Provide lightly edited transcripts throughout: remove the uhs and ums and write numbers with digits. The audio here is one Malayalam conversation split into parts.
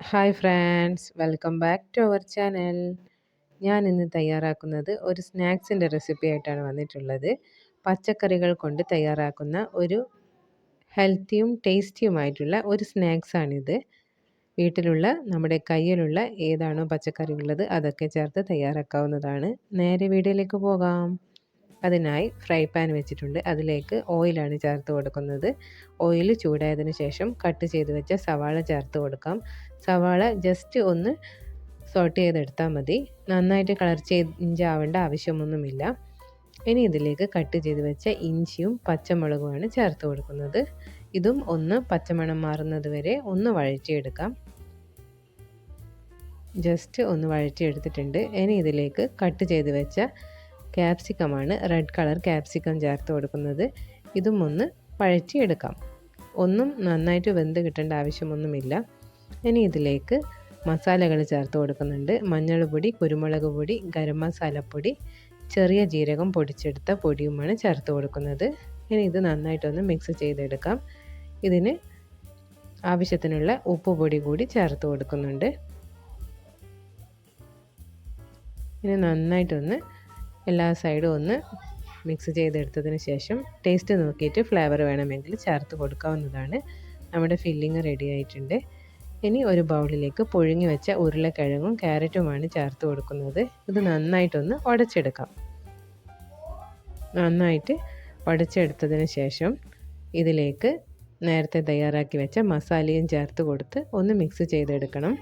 Hi friends, welcome back to our channel. ഞാൻ ഇന്ന് തയ്യാറാക്കുന്നത് ഒരു സ്നാക്സിൻ്റെ റെസിപ്പി ആയിട്ടാണ് വന്നിട്ടുള്ളത്. പച്ചക്കറികൾ കൊണ്ട് തയ്യാറാക്കുന്ന ഒരു ഹെൽത്തിയും ടേസ്റ്റിയുമായിട്ടുള്ള ഒരു സ്നാക്സാണിത്. വീട്ടിലുള്ള നമ്മുടെ കയ്യിലുള്ള ഏതാണോ പച്ചക്കറി ഉള്ളത് അതൊക്കെ ചേർത്ത് തയ്യാറാക്കാവുന്നതാണ്. നേരെ വീഡിയോയിലേക്ക് പോകാം. അതിനായി ഫ്രൈ പാൻ വെച്ചിട്ടുണ്ട്. അതിലേക്ക് ഓയിലാണ് ചേർത്ത് കൊടുക്കുന്നത്. ഓയിൽ ചൂടായതിന് ശേഷം കട്ട് ചെയ്ത് വെച്ച സവാള ചേർത്ത് കൊടുക്കാം. സവാള ജസ്റ്റ് ഒന്ന് സോട്ട് ചെയ്തെടുത്താൽ മതി. നന്നായിട്ട് കളർ ചേഞ്ച് ആവേണ്ട ആവശ്യമൊന്നുമില്ല. ഇനി ഇതിലേക്ക് കട്ട് ചെയ്ത് വെച്ച ഇഞ്ചിയും പച്ചമുളകുമാണ് ചേർത്ത് കൊടുക്കുന്നത്. ഇതും ഒന്ന് പച്ചമണം മാറുന്നത് വരെ ഒന്ന് വഴറ്റിയെടുക്കാം. ജസ്റ്റ് ഒന്ന് വഴറ്റിയെടുത്തിട്ടുണ്ട്. ഇനി ഇതിലേക്ക് കട്ട് ചെയ്ത് വെച്ച ക്യാപ്സിക്കമാണ്, റെഡ് കളർ ക്യാപ്സിക്കം ചേർത്ത് കൊടുക്കുന്നത്. ഇതും ഒന്ന് വഴറ്റിയെടുക്കാം. ഒന്നും നന്നായിട്ട് വെന്ത് കിട്ടേണ്ട ആവശ്യമൊന്നുമില്ല. ഇനി ഇതിലേക്ക് മസാലകൾ ചേർത്ത് കൊടുക്കുന്നുണ്ട്. മഞ്ഞൾപ്പൊടി, കുരുമുളക് പൊടി, ഗരം മസാലപ്പൊടി, ചെറിയ ജീരകം പൊടിച്ചെടുത്ത പൊടിയുമാണ് ചേർത്ത് കൊടുക്കുന്നത്. ഇനി ഇത് നന്നായിട്ടൊന്ന് മിക്സ് ചെയ്തെടുക്കാം. ഇതിന് ആവശ്യത്തിനുള്ള ഉപ്പ് പൊടി കൂടി ചേർത്ത് കൊടുക്കുന്നുണ്ട്. ഇനി നന്നായിട്ടൊന്ന് എല്ലാ സൈഡും ഒന്ന് മിക്സ് ചെയ്തെടുത്തതിന് ശേഷം ടേസ്റ്റ് നോക്കിയിട്ട് ഫ്ലേവർ വേണമെങ്കിൽ ചേർത്ത് കൊടുക്കാവുന്നതാണ്. നമ്മുടെ ഫില്ലിങ് റെഡി ആയിട്ടുണ്ട്. ഇനി ഒരു ബൗളിലേക്ക് പുഴുങ്ങി വെച്ച ഉരുളക്കിഴങ്ങും ക്യാരറ്റുമാണ് ചേർത്ത് കൊടുക്കുന്നത്. ഇത് നന്നായിട്ടൊന്ന് ഉടച്ചെടുക്കാം. നന്നായിട്ട് ഉടച്ചെടുത്തതിന് ശേഷം ഇതിലേക്ക് നേരത്തെ തയ്യാറാക്കി വെച്ച മസാലയും ചേർത്ത് കൊടുത്ത് ഒന്ന് മിക്സ് ചെയ്തെടുക്കണം.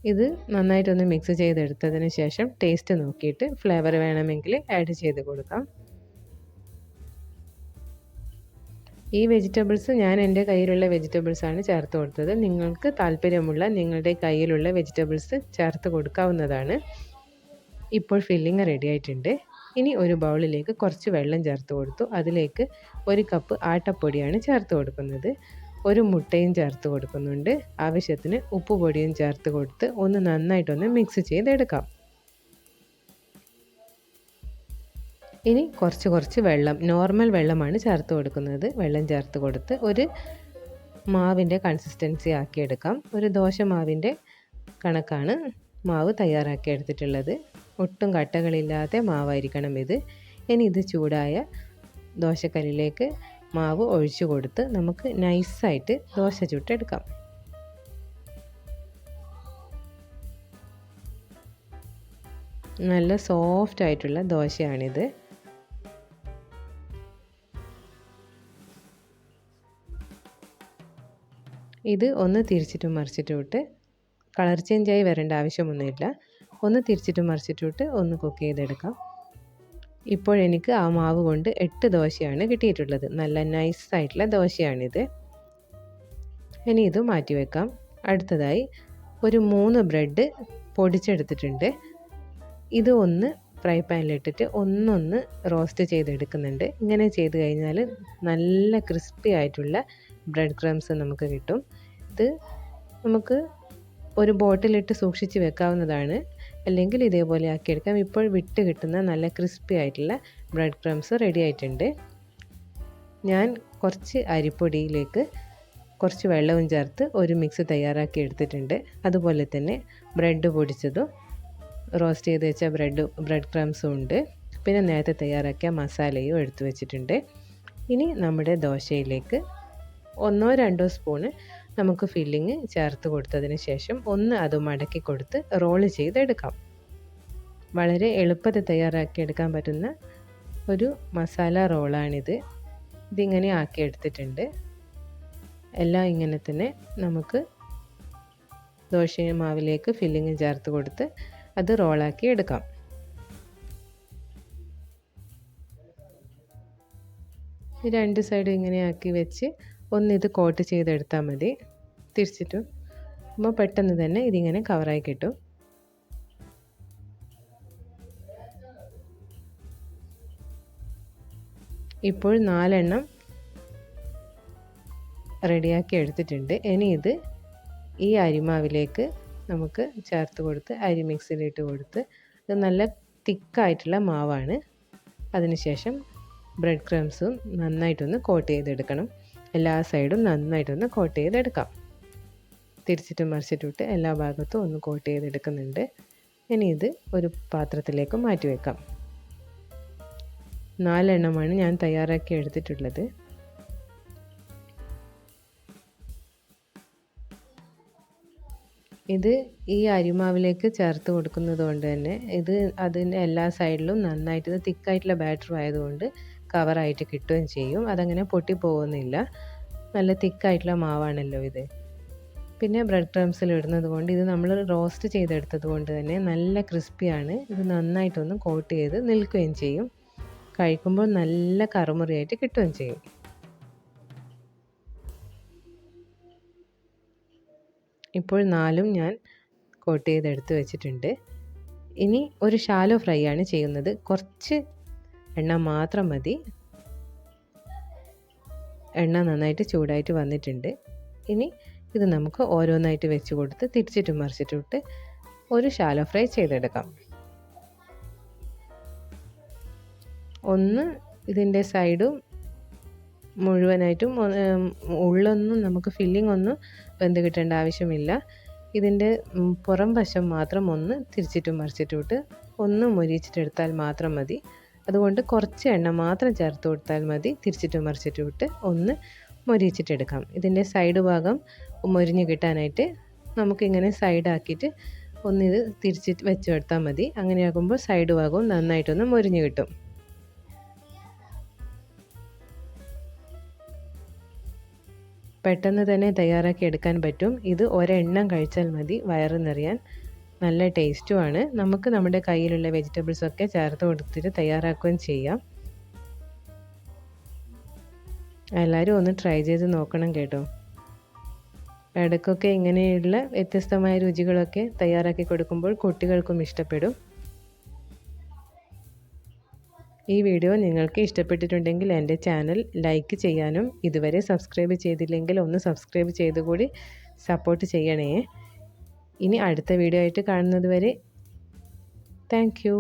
ഇത് നന്നായിട്ടൊന്ന് മിക്സ് ചെയ്തെടുത്തതിന് ശേഷം ടേസ്റ്റ് നോക്കിയിട്ട് ഫ്ലേവർ വേണമെങ്കിൽ ആഡ് ചെയ്ത് കൊടുക്കാം. ഈ വെജിറ്റബിൾസ് ഞാൻ എൻ്റെ കയ്യിലുള്ള വെജിറ്റബിൾസാണ് ചേർത്ത് കൊടുത്തത്. നിങ്ങൾക്ക് താല്പര്യമുള്ള നിങ്ങളുടെ കയ്യിലുള്ള വെജിറ്റബിൾസ് ചേർത്ത് കൊടുക്കാവുന്നതാണ്. ഇപ്പോൾ ഫില്ലിങ് റെഡി ആയിട്ടുണ്ട്. ഇനി ഒരു ബൗളിലേക്ക് കുറച്ച് വെള്ളം ചേർത്ത് കൊടുത്തു. അതിലേക്ക് 1 കപ്പ് ആട്ടപ്പൊടിയാണ് ചേർത്ത് കൊടുക്കുന്നത്. ഒരു മുട്ടയും ചേർത്ത് കൊടുക്കുന്നുണ്ട്. ആവശ്യത്തിന് ഉപ്പ് പൊടിയും ചേർത്ത് കൊടുത്ത് ഒന്ന് നന്നായിട്ടൊന്ന് മിക്സ് ചെയ്തെടുക്കാം. ഇനി കുറച്ച് വെള്ളം, നോർമൽ വെള്ളമാണ് ചേർത്ത് കൊടുക്കുന്നത്. വെള്ളം ചേർത്ത് കൊടുത്ത് ഒരു മാവിൻ്റെ കൺസിസ്റ്റൻസി ആക്കിയെടുക്കാം. ഒരു ദോശ മാവിൻ്റെ കണക്കാണ് മാവ് തയ്യാറാക്കി എടുത്തിട്ടുള്ളത്. ഒട്ടും കട്ടകളില്ലാത്ത മാവായിരിക്കണം ഇത്. ഇനി ഇത് ചൂടായ ദോശക്കല്ലിലേക്ക് മാവ് ഒഴിച്ചു കൊടുത്ത് നമുക്ക് നൈസായിട്ട് ദോശ ചുട്ടെടുക്കാം. നല്ല സോഫ്റ്റ് ആയിട്ടുള്ള ദോശയാണിത്. ഇത് ഒന്ന് തിരിച്ചിട്ടും മറിച്ചിട്ടും ഇട്ട് കളർ ചേഞ്ചായി വരേണ്ട ആവശ്യമൊന്നുമില്ല. ഒന്ന് തിരിച്ചിട്ടും മറിച്ചിട്ടും ഇട്ട് ഒന്ന് കുക്ക് ചെയ്തെടുക്കാം. ഇപ്പോൾ എനിക്ക് ആ മാവ് കൊണ്ട് 8 ദോശയാണ് കിട്ടിയിട്ടുള്ളത്. നല്ല നൈസായിട്ടുള്ള ദോശയാണിത്. ഇനി ഇത് മാറ്റി വെക്കാം. അടുത്തതായി ഒരു 3 ബ്രെഡ് പൊടിച്ചെടുത്തിട്ടുണ്ട്. ഇത് ഒന്ന് ഫ്രൈ പാനിലിട്ടിട്ട് ഒന്നൊന്ന് റോസ്റ്റ് ചെയ്തെടുക്കുന്നുണ്ട്. ഇങ്ങനെ ചെയ്ത് കഴിഞ്ഞാൽ നല്ല ക്രിസ്പി ആയിട്ടുള്ള ബ്രെഡ് ക്രംസ് നമുക്ക് കിട്ടും. ഇത് നമുക്ക് ഒരു ബോട്ടിലിട്ട് സൂക്ഷിച്ച് വെക്കാവുന്നതാണ്. അല്ലെങ്കിൽ ഇതേപോലെ ആക്കിയെടുക്കാം. ഇപ്പോൾ വിട്ട് കിട്ടുന്ന നല്ല ക്രിസ്പി ആയിട്ടുള്ള ബ്രെഡ് ക്രംസ് റെഡി ആയിട്ടുണ്ട്. ഞാൻ കുറച്ച് അരിപ്പൊടിയിലേക്ക് കുറച്ച് വെള്ളവും ചേർത്ത് ഒരു മിക്സ് തയ്യാറാക്കി എടുത്തിട്ടുണ്ട്. അതുപോലെ തന്നെ ബ്രെഡ് പൊടിച്ചതും റോസ്റ്റ് ചെയ്ത് വെച്ച ബ്രെഡ് ക്രംസും ഉണ്ട്. പിന്നെ നേരത്തെ തയ്യാറാക്കിയ മസാലയും എടുത്തു വെച്ചിട്ടുണ്ട്. ഇനി നമ്മുടെ ദോശയിലേക്ക് 1-2 സ്പൂണ് നമുക്ക് ഫില്ലിങ് ചേർത്ത് കൊടുത്തതിന് ശേഷം ഒന്ന് അത് മടക്കി കൊടുത്ത് റോള് ചെയ്തെടുക്കാം. വളരെ എളുപ്പത്തിൽ തയ്യാറാക്കിയെടുക്കാൻ പറ്റുന്ന ഒരു മസാല റോളാണിത്. ഇതിങ്ങനെ ആക്കിയെടുത്തിട്ടുണ്ട്. എല്ലാം ഇങ്ങനെ തന്നെ നമുക്ക് ദോശ മാവിലേക്ക് ഫില്ലിങ് ചേർത്ത് കൊടുത്ത് അത് റോളാക്കി എടുക്കാം. ഈ 2 സൈഡും ഇങ്ങനെ ആക്കി വെച്ച് ഒന്നിത് കോട്ട് ചെയ്തെടുത്താൽ മതി. തിരിച്ചിട്ടും അപ്പോൾ പെട്ടെന്ന് തന്നെ ഇതിങ്ങനെ കവറായി കിട്ടും. ഇപ്പോൾ 4 റെഡിയാക്കി എടുത്തിട്ടുണ്ട്. ഇനി ഇത് ഈ അരിമാവിലേക്ക് നമുക്ക് ചേർത്ത് കൊടുത്ത് അരി മിക്സിയിലിട്ട് കൊടുത്ത് ഇത് നല്ല തിക്കായിട്ടുള്ള മാവാണ്. അതിനുശേഷം ബ്രെഡ് ക്രംസും നന്നായിട്ടൊന്ന് കോട്ട് ചെയ്തെടുക്കണം. എല്ലാ സൈഡും നന്നായിട്ടൊന്ന് കോട്ട് ചെയ്തെടുക്കാം. തിരിച്ചിട്ടും മറിച്ചിട്ടും ഇട്ട് എല്ലാ ഭാഗത്തും ഒന്ന് കോട്ട് ചെയ്തെടുക്കുന്നുണ്ട്. ഇനി ഇത് ഒരു പാത്രത്തിലേക്ക് മാറ്റി വെക്കാം. 4 എണ്ണമാണ് ഞാൻ തയ്യാറാക്കി എടുത്തിട്ടുള്ളത്. ഇത് ഈ അരിമാവിലേക്ക് ചേർത്ത് കൊടുക്കുന്നത് കൊണ്ട് തന്നെ ഇത് അതിൻ്റെ എല്ലാ സൈഡിലും നന്നായിട്ട് ഇത് തിക്കായിട്ടുള്ള ബാറ്റർ ആയതുകൊണ്ട് കവറായിട്ട് കിട്ടുകയും ചെയ്യും. അതങ്ങനെ പൊട്ടിപ്പോകുന്നില്ല. നല്ല തിക്കായിട്ടുള്ള മാവാണല്ലോ ഇത്. പിന്നെ ബ്രെഡ് ക്രംസിൽ ഇടുന്നത് കൊണ്ട് ഇത് നമ്മൾ റോസ്റ്റ് ചെയ്തെടുത്തത് കൊണ്ട് തന്നെ നല്ല ക്രിസ്പിയാണ്. ഇത് നന്നായിട്ടൊന്ന് കോട്ട് ചെയ്ത് നിൽക്കുകയും ചെയ്യും. കഴിക്കുമ്പോൾ നല്ല കറുമുറിയായിട്ട് കിട്ടുകയും ചെയ്യും. ഇപ്പോൾ 4 ഞാൻ കോട്ട് ചെയ്തെടുത്ത് വെച്ചിട്ടുണ്ട്. ഇനി ഒരു ഷാലോ ഫ്രൈ ആണ് ചെയ്യുന്നത്. കുറച്ച് എണ്ണ മാത്രം മതി. എണ്ണ നന്നായിട്ട് ചൂടായിട്ട് വന്നിട്ടുണ്ട്. ഇനി ഇത് നമുക്ക് ഓരോന്നായിട്ട് വെച്ച് കൊടുത്ത് തിരിച്ചിട്ടും മറിച്ചിട്ടും ഇട്ട് ഒരു ഷാലോ ഫ്രൈ ചെയ്തെടുക്കാം. ഒന്ന് ഇതിൻ്റെ സൈഡും മുഴുവനായിട്ടും ഉള്ളൊന്നും നമുക്ക് ഫില്ലിംഗ് ഒന്നും വെന്ത് കിട്ടേണ്ട ആവശ്യമില്ല. ഇതിൻ്റെ പുറം വശം മാത്രം ഒന്ന് തിരിച്ചിട്ടും മറിച്ചിട്ടും ഇട്ട് ഒന്ന് മൊരിച്ചിട്ടെടുത്താൽ മാത്രം മതി. അതുകൊണ്ട് കുറച്ച് എണ്ണ മാത്രം ചേർത്ത് കൊടുത്താൽ മതി. തിരിച്ചിട്ടും മറിച്ചിട്ടും ഇട്ട് ഒന്ന് മൊരിച്ചിട്ടെടുക്കാം. ഇതിൻ്റെ സൈഡ് ഭാഗം മൊരിഞ്ഞ് കിട്ടാനായിട്ട് നമുക്കിങ്ങനെ സൈഡാക്കിയിട്ട് ഒന്നിത് തിരിച്ചിട്ട് വെച്ചെടുത്താൽ മതി. അങ്ങനെയാകുമ്പോൾ സൈഡ് ഭാഗവും നന്നായിട്ടൊന്ന് മൊരിഞ്ഞ് കിട്ടും. പെട്ടെന്ന് തന്നെ തയ്യാറാക്കി എടുക്കാൻ പറ്റും. ഇത് ഒരെണ്ണം കഴിച്ചാൽ മതി വയറ് നിറയാൻ. നല്ല ടേസ്റ്റുമാണ്. നമുക്ക് നമ്മുടെ കയ്യിലുള്ള വെജിറ്റബിൾസൊക്കെ ചേർത്ത് കൊടുത്തിട്ട് തയ്യാറാക്കുകയും ചെയ്യാം. എല്ലാവരും ഒന്ന് ട്രൈ ചെയ്ത് നോക്കണം കേട്ടോ. ഇടയ്ക്കൊക്കെ ഇങ്ങനെയുള്ള വ്യത്യസ്തമായ രുചികളൊക്കെ തയ്യാറാക്കി കൊടുക്കുമ്പോൾ കുട്ടികൾക്കും ഇഷ്ടപ്പെടും. ഈ വീഡിയോ നിങ്ങൾക്ക് ഇഷ്ടപ്പെട്ടിട്ടുണ്ടെങ്കിൽ എൻ്റെ ചാനൽ ലൈക്ക് ചെയ്യാനും ഇതുവരെ സബ്സ്ക്രൈബ് ചെയ്തില്ലെങ്കിൽ ഒന്ന് സബ്സ്ക്രൈബ് ചെയ്തുകൂടി സപ്പോർട്ട് ചെയ്യണേ. ഇനി അടുത്ത വീഡിയോ ആയിട്ട് കാണുന്നത് വരെ താങ്ക് യു.